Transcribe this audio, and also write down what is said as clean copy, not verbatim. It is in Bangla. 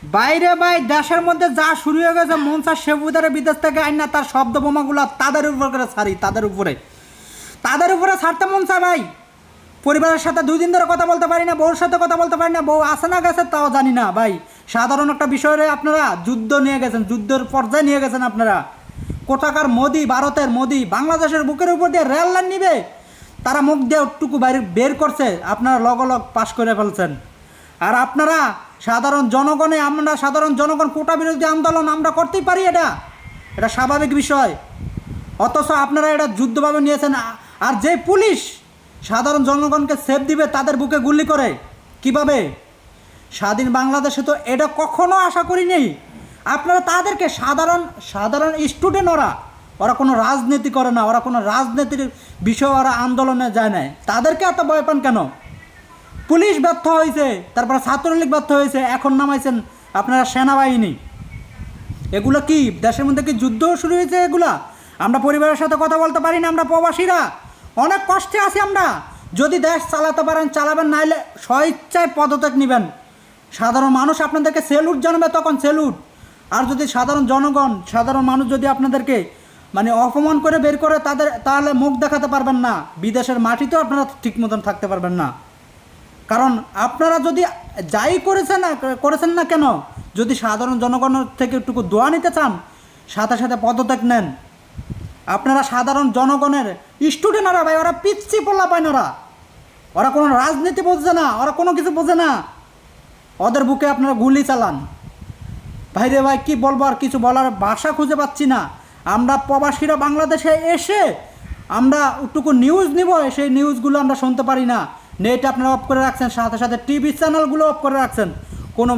বাইরে ভাই দেশের মধ্যে যা শুরু হয়ে গেছে মনসার সেবুদারে বিদেশ থেকে আইন না তার শব্দ বোমাগুলো তাদের উপর করে ছাড়ি তাদের উপরে ছাড়তে মন চায় ভাই। পরিবারের সাথে 2 দিন ধরে কথা বলতে পারি না, বউর সাথে কথা বলতে পারি না, বউ আসে না গেছে তাও জানি না ভাই। সাধারণ একটা বিষয়ে আপনারা যুদ্ধ নিয়ে গেছেন, যুদ্ধের পর্যায়ে নিয়ে গেছেন আপনারা। কোথাকার মোদি, ভারতের মোদি বাংলাদেশের বুকের উপর দিয়ে রেল লাইন নিবে, তারা মুখ দিয়ে টুকু বাইরে বের করছে, আপনারা লগলগ পাশ করে ফেলছেন। আর আপনারা সাধারণ জনগণে, আমরা সাধারণ জনগণ কোটা বিরোধী আন্দোলন আমরা করতেই পারি, এটা স্বাভাবিক বিষয়। অথচ আপনারা এটা যুদ্ধভাবে নিয়েছেন। আর যে পুলিশ সাধারণ জনগণকে সেফ দিবে তাদের বুকে গুলি করে কিভাবে? স্বাধীন বাংলাদেশে তো এটা কখনো আশা করিনি। আপনারা তাদেরকে সাধারণ স্টুডেন্ট, ওরা কোনো রাজনীতি করে না, ওরা কোনো রাজনীতির বিষয় ওরা আন্দোলনে যায় না, তাদেরকে এত ভয় পান কেন? পুলিশ ব্যর্থ হয়েছে, তারপরে ছাত্রলীগ ব্যর্থ হয়েছে, এখন নামাইছেন আপনারা সেনাবাহিনী। এগুলো কি দেশের মধ্যে কি যুদ্ধ শুরু হয়েছে? এগুলা আমরা পরিবারের সাথে কথা বলতে পারি না, আমরা প্রবাসীরা অনেক কষ্টে আছি। আমরা যদি দেশ চালাতে পারেন চালাবেন, নাইলে স্বইচ্ছায় পদত্যাগ নেবেন। সাধারণ মানুষ আপনাদেরকে স্যালুট জানাবে, তখন স্যালুট। আর যদি সাধারণ মানুষ যদি আপনাদেরকে মানে অপমান করে বের করে তাহলে মুখ দেখাতে পারবেন না, বিদেশের মাটিতেও আপনারা ঠিক মতন থাকতে পারবেন না। কারণ আপনারা যদি যাই করেছেন না কেন, যদি সাধারণ জনগণের থেকে একটু দোয়া নিতে চান, সাথে সাথে পদত্যাগ নেন। আপনারা সাধারণ জনগণের স্টুডেন্ট, ভাই ওরা পিচ্ছি পোলা পায় না, ওরা কোনো রাজনীতি বোঝে না, ওরা কোনো কিছু বোঝে না, ওদের বুকে আপনারা গুলি চালান। ভাইরে ভাই কি বলবো, আর কিছু বলার ভাষা খুঁজে পাচ্ছি না। আমরা প্রবাসীরা বাংলাদেশে এসে আমরা একটুকু নিউজ নিব, সেই নিউজগুলো আমরা শুনতে পারি না। নেট আপনারা অফ করে রাখছেন, সাথে সাথে টিভি চ্যানেলগুলো অফ করে রাখছেন। কোনো